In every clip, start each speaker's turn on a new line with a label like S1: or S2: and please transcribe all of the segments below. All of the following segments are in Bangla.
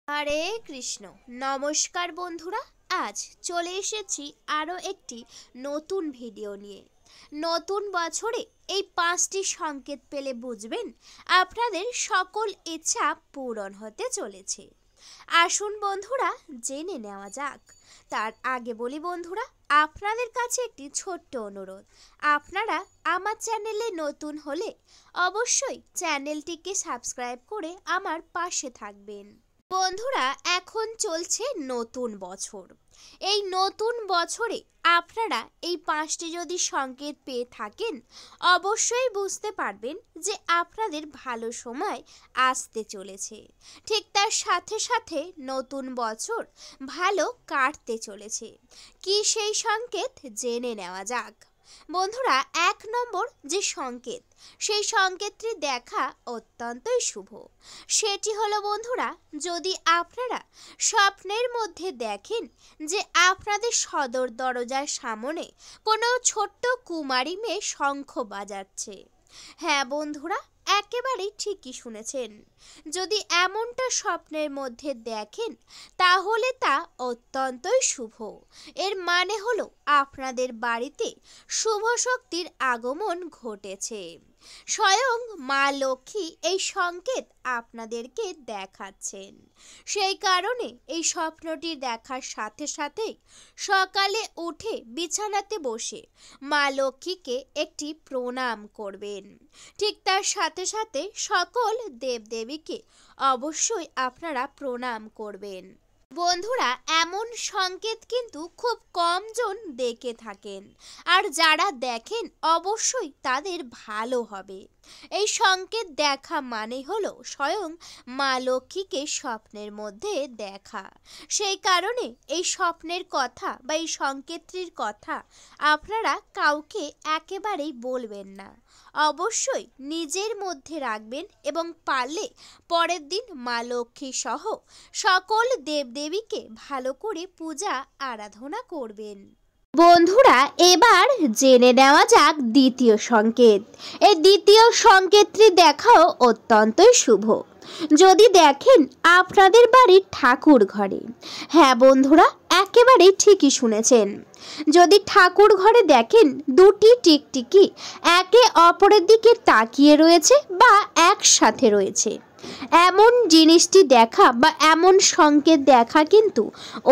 S1: হরে কৃষ্ণ। নমস্কার বন্ধুরা, আজ চলে এসেছি আরও একটি নতুন ভিডিও নিয়ে। নতুন বছরে এই 5টি সংকেত পেলে বুঝবেন আপনাদের সকল ইচ্ছা পূরণ হতে চলেছে। আসুন বন্ধুরা জেনে নেওয়া যাক। তার আগে বলি বন্ধুরা, আপনাদের কাছে একটি ছোট্ট অনুরোধ, আপনারা আমার চ্যানেলে নতুন হলে অবশ্যই চ্যানেলটিকে সাবস্ক্রাইব করে আমার পাশে থাকবেন। বন্ধুরা, এখন চলছে নতুন বছর। এই নতুন বছরে আপনারা এই 5টি যদি সংকেত পেয়ে থাকেন, অবশ্যই বুঝতে পারবেন যে আপনাদের ভালো সময় আসতে চলেছে। ঠিক তার সাথে সাথে নতুন বছর ভালো কাটতে চলেছে। কি সেই সংকেত জেনে নেওয়া যাক। বন্ধুরা, 1 নম্বর যে সংকেত, সেই সংকেতটি দেখা অত্যন্তই শুভ। সেটি হলো বন্ধুরা, যদি আপনারা স্বপ্নের মধ্যে দেখেন যে আপনাদের সদর দরজার সামনে কোনো ছোট্ট কুমারী মেয়ে শঙ্খ বাজাচ্ছে। হ্যাঁ বন্ধুরা, একেবারেই ঠিকই শুনেছেন। যদি এমনটা স্বপ্নের মধ্যে দেখেন তাহলে তা অত্যন্তই শুভ। এর মানে হলো আপনাদের বাড়িতে শুভ শক্তির আগমন ঘটেছে। স্বয়ং মা লক্ষ্মী এই সংকেত আপনাদেরকে দেখাচ্ছেন। সেই কারণে এই স্বপ্নটি দেখার সাথে সাথেই সকালে উঠে বিছানাতে বসে মা লক্ষ্মীকে একটি প্রণাম করবেন। ঠিক তার সাথে সাথে সকল দেবদেবীকে অবশ্যই আপনারা প্রণাম করবেন। বন্ধুরা, এমন সংকেত কিন্তু খুব কম জন দেখে থাকেন, আর যারা দেখেন অবশ্যই তাদের ভালো হবে। এই সংকেত দেখা মানে হলো স্বয়ং মা লক্ষ্মীকে স্বপ্নের মধ্যে দেখা। সেই কারণে এই স্বপ্নের কথা বা এই সংকেতটির কথা আপনারা কাউকে একেবারেই বলবেন না। অবশ্যই নিজের মধ্যে রাখবেন এবং পারলে পরের দিন মা লক্ষ্মী সহ সকল দেবদেবীকে ভালো করে পূজা আরাধনা করবেন। বন্ধুরা, এবার জেনে নেওয়া যাক দ্বিতীয় সংকেত। এই দ্বিতীয় সংকেতটি দেখাও অত্যন্তই শুভ। যদি দেখেন আপনাদের বাড়ির ঠাকুর ঘরে, হ্যাঁ বন্ধুরা, একেবারেই ঠিকই শুনেছেন। যদি ঠাকুর ঘরে দেখেন দুটি টিকটিকি একে অপরের দিকে তাকিয়ে রয়েছে বা একসাথে রয়েছে, এমন জিনিসটি দেখা বা এমন সংকেত দেখা কিন্তু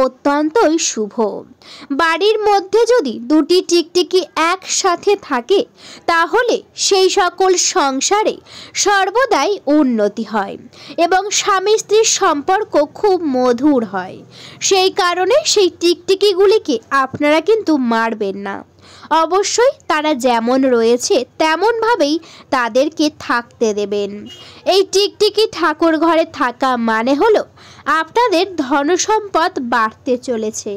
S1: অত্যন্তই শুভ। বাড়ির মধ্যে যদি দুটি টিকটিকি একসাথে থাকে তাহলে সেই সকল সংসারে সর্বদাই উন্নতি হয় এবং স্বামী স্ত্রীর সম্পর্ক খুব মধুর হয়। সেই কারণে সেই টিকটিকিগুলিকে আপনারা কিন্তু মারবেন না। অবশ্যই তারা যেমন রয়েছে তেমনভাবেই তাদেরকে থাকতে দেবেন। এই টিকটিকি ঠাকুর ঘরে থাকা মানে হলো আপনাদের ধনসম্পদ বাড়তে চলেছে।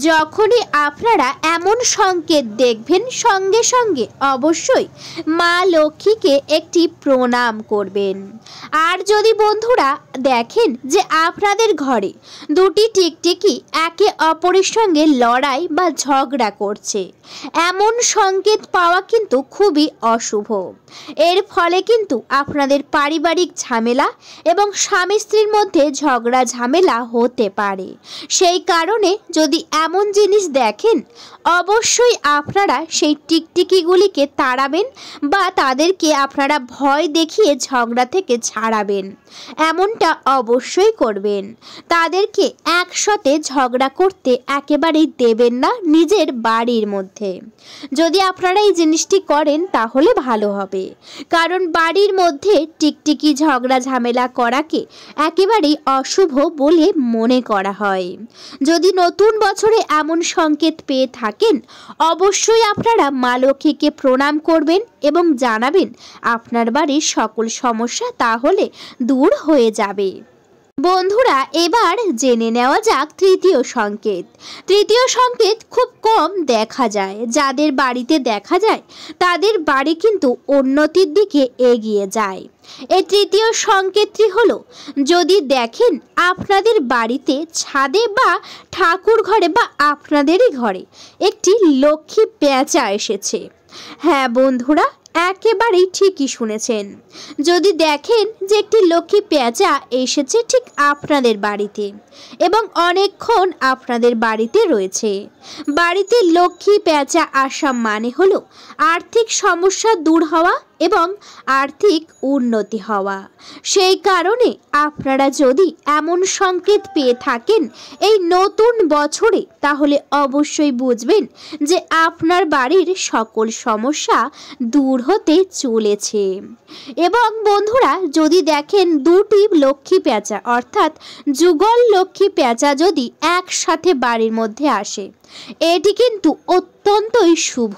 S1: যখনই আপনারা এমন সংকেত দেখবেন সঙ্গে সঙ্গে অবশ্যই মা লক্ষ্মীকে একটি প্রণাম করবেন। আর যদি বন্ধুরা দেখেন যে আপনাদের ঘরে দুটি টিকটিকি একে অপরের সঙ্গে লড়াই বা ঝগড়া করছে, এমন সংকেত পাওয়া কিন্তু খুবই অশুভ। এর ফলে কিন্তু আপনাদের পারিবারিক ঝামেলা এবং স্বামী স্ত্রীর মধ্যে ঝগড়া ঝামেলা হতে পারে। সেই কারণে যদি এমন জিনিস দেখেন অবশ্যই আপনারা সেই টিকটিকিগুলিকে তাড়াবেন বা তাদেরকে আপনারা ভয় দেখিয়ে ঝগড়া থেকে ছাড়াবেন। এমনটা অবশ্যই করবেন। তাদেরকে একসাথে ঝগড়া করতে একেবারেই দেবেন না নিজের বাড়ির মধ্যে। যদি আপনারা এই জিনিসটি করেন তাহলে ভালো হবে, কারণ বাড়ির মধ্যে টিকটিকি ঝগড়া ঝামেলা করাকে একেবারেই অশুভ বলে মনে করা হয়। যদি নতুন বছরে এমন সংকেত পেয়ে থাকেন অবশ্যই আপনারা মা লক্ষ্মীকে প্রণাম করবেন এবং জানাবেন আপনার বাড়ির সকল সমস্যা তাহলে দূর হয়ে যাবে। বন্ধুরা, এবার জেনে নেওয়া যাক তৃতীয় সংকেত। তৃতীয় সংকেত খুব কম দেখা যায়। যাদের বাড়িতে দেখা যায় তাদের বাড়ি কিন্তু উন্নতির দিকে এগিয়ে যায়। এই তৃতীয় সংকেতটি হলো, যদি দেখেন আপনাদের বাড়িতে ছাদে বা ঠাকুর ঘরে বা আপনাদেরই ঘরে একটি লক্ষ্মী পেঁচা এসেছে। হ্যাঁ বন্ধুরা, একেবারেই ঠিকই শুনেছেন। যদি দেখেন যে একটি লক্ষ্মী পেঁচা এসেছে ঠিক আপনাদের বাড়িতে এবং অনেকক্ষণ আপনাদের বাড়িতে রয়েছে, বাড়িতে লক্ষ্মী পেঁচা আসা মানে হলো আর্থিক সমস্যা দূর হওয়া এবং আর্থিক উন্নতি হওয়া। সেই কারণে আপনারা যদি এমন সংকেত পেয়ে থাকেন এই নতুন বছরে, তাহলে অবশ্যই বুঝবেন যে আপনার বাড়ির সকল সমস্যা দূর হতে চলেছে। এবং বন্ধুরা, যদি দেখেন দুটি লক্ষ্মী পেঁচা অর্থাৎ যুগল লক্ষ্মী পেঁচা যদি একসাথে বাড়ির মধ্যে আসে, এটি কিন্তু অত্যন্তই শুভ।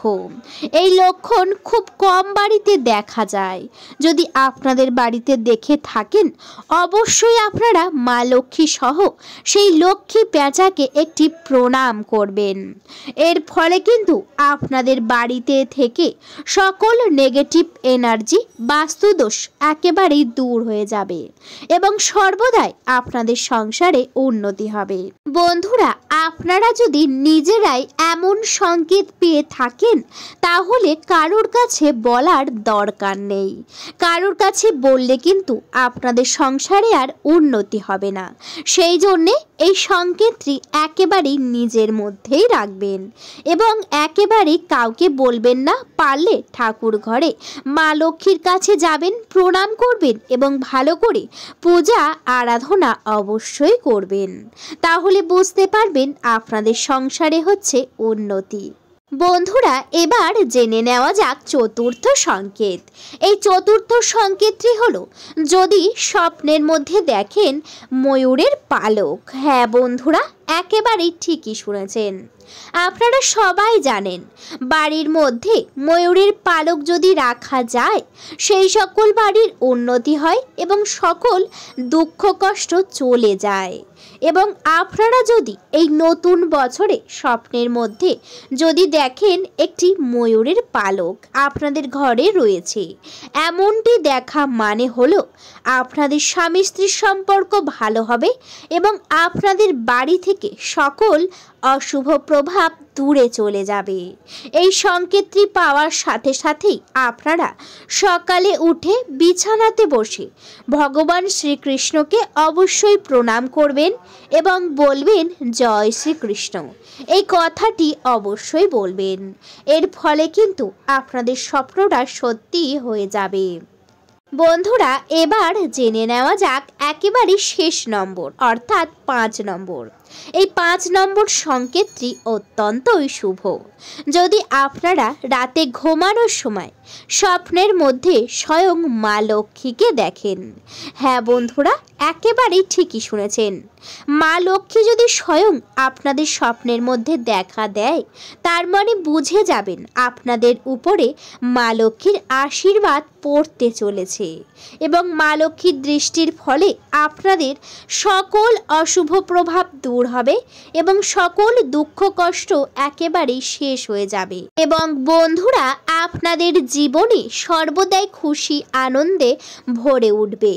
S1: এই লক্ষণ খুব কম বাড়িতে দেখা যায়। যদি আপনাদের বাড়িতে দেখে থাকেন, অবশ্যই আপনারা মা লক্ষ্মী সহ সেই লক্ষ্মী পেঁচাকে একটি প্রণাম করবেন। এর ফলে কিন্তু আপনাদের বাড়িতে থেকে সকল নেগেটিভ এনার্জি, বাস্তুদোষ একেবারেই দূর হয়ে যাবে এবং সর্বদাই আপনাদের সংসারে উন্নতি হবে। বন্ধুরা, আপনারা যদি নিজেরাই এমন সংকেত পেয়ে থাকেন, তাহলে কারোর কাছে বলার দরকার নেই। কারোর কাছে বললে কিন্তু আপনাদের সংসারে আর উন্নতি হবে না। সেই জন্যে এই সংকেতটি একেবারেই নিজের মধ্যেই রাখবেন এবং একেবারেই কাউকে বলবেন না। পারলে ঠাকুর ঘরে মা লক্ষ্মীর কাছে যাবেন, প্রণাম করবেন এবং ভালো করে পূজা আরাধনা অবশ্যই করবেন। তাহলে বুঝতে পারবেন আপনাদের সংসারে হচ্ছে উন্নতি। বন্ধুরা, এবার জেনে নেওয়া যাক চতুর্থ সংকেত। এই চতুর্থ সংকেতটি হলো যদি স্বপ্নের মধ্যে দেখেন ময়ূরের পালক। হ্যাঁ বন্ধুরা, একেবারেই ঠিকই শুনেছেন। আপনারা সবাই জানেন বাড়ির মধ্যে ময়ূরের পালক যদি রাখা যায়, সেই সকল বাড়ির উন্নতি হয় এবং সকল দুঃখ কষ্ট চলে যায়। এবং আপনারা যদি এই নতুন বছরে স্বপ্নের মধ্যে যদি দেখেন একটি ময়ূরের পালক আপনাদের ঘরে রয়েছে, এমনটি দেখা মানে হলো আপনাদের স্বামী স্ত্রীর সম্পর্ক ভালো হবে এবং আপনাদের বাড়ি থেকে সকল অশুভ প্রভাব দূরে চলে যাবে। এই সংকেতটি পাওয়ার সাথে সাথেই আপনারা সকালে উঠে বিছানাতে বসে ভগবান শ্রীকৃষ্ণকে অবশ্যই প্রণাম করবেন এবং বলবেন জয় শ্রীকৃষ্ণ। এই কথাটি অবশ্যই বলবেন। এর ফলে কিন্তু আপনাদের স্বপ্নটা সত্যি হয়ে যাবে। বন্ধুরা, এবার জেনে নেওয়া যাক একেবারে শেষ নম্বর অর্থাৎ 5 নম্বর। এই 5 নম্বর সংকেতটি অত্যন্তই শুভ। যদি আপনারা রাতে ঘুমানোর সময় স্বপ্নের মধ্যে স্বয়ং মা লক্ষ্মীকে দেখেন, হ্যাঁ বন্ধুরা, একেবারেই ঠিকই শুনেছেন। মা লক্ষ্মী যদি স্বয়ং আপনাদের স্বপ্নের মধ্যে দেখা দেয়, তার মানে বুঝে যাবেন আপনাদের উপরে মা লক্ষ্মীর আশীর্বাদ পড়তে চলেছে এবং মা লক্ষ্মীর দৃষ্টির ফলে আপনাদের সকল অশুভ প্রভাব দূর হবে এবং সকল দুঃখ কষ্ট একেবারেই শেষ হয়ে যাবে। এবং বন্ধুরা, আপনাদের জীবনে সর্বদাই খুশি আনন্দে ভরে উঠবে।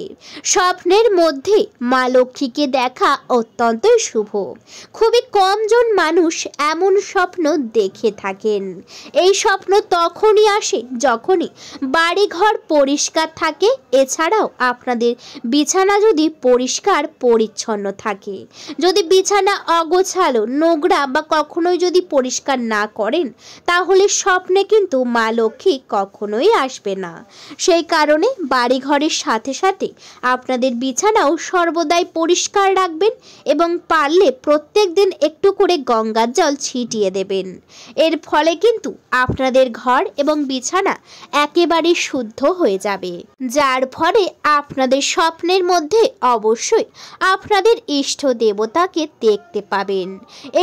S1: স্বপ্নের মধ্যে মা লক্ষ্মীকে দেখা অত্যন্তই শুভ। খুবই কমজন মানুষ এমন স্বপ্ন দেখে থাকেন। এই স্বপ্ন তখনই আসে যখনই বাড়িঘর পরিষ্কার থাকে, এছাড়াও আপনাদের বিছানা যদি পরিষ্কার পরিচ্ছন্ন থাকে। যদি বিছানা অগোছালো, নোংরা বা কখনোই যদি পরিষ্কার না করেন, তাহলে স্বপ্নে কিন্তু মা লক্ষ্মী কখনোই আসবে না। সেই কারণে বাড়িঘরের সাথে সাথে আপনাদের বিছানাও সর্বদাই পরিষ্কার রাখবেন এবং পারলে প্রত্যেক দিন একটু করে গঙ্গার জল ছিটিয়ে দেবেন। এর ফলে কিন্তু আপনাদের ঘর এবং বিছানা একেবারে শুদ্ধ হয়ে যাবে, যার ফলে আপনাদের স্বপ্নের মধ্যে অবশ্যই আপনাদের ইষ্ট দেবতাকে দেখতে পাবেন।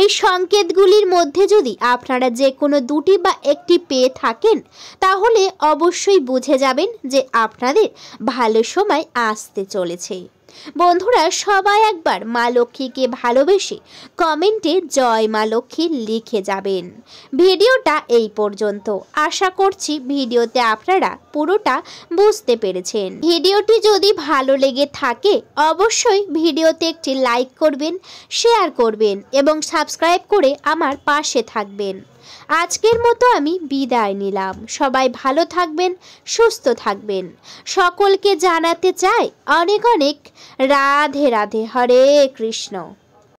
S1: এই সংকেতগুলির মধ্যে যদি আপনারা যে কোনো দুটি বা একটি পেয়ে থাকেন, তাহলে অবশ্যই বুঝে যাবেন যে আপনাদের ভালো সময় আসতে চলেছে। বন্ধুরা, সবাই একবার মা লক্ষ্মীকে ভালোবেসে কমেন্টে জয় মা লক্ষ্মী লিখে যাবেন। ভিডিওটা এই পর্যন্ত। আশা করছি ভিডিওতে আপনারা পুরোটা বুঝতে পেরেছেন। ভিডিওটি যদি ভালো লেগে থাকে অবশ্যই ভিডিওতে একটি লাইক করবেন, শেয়ার করবেন এবং সাবস্ক্রাইব করে আমার পাশে থাকবেন। আজকের মতো আমি বিদায় নিলাম। সবাই ভালো থাকবেন, সুস্থ থাকবেন। সকলকে জানাতে চাই অনেক অনেক রাধে রাধে। হরে কৃষ্ণ।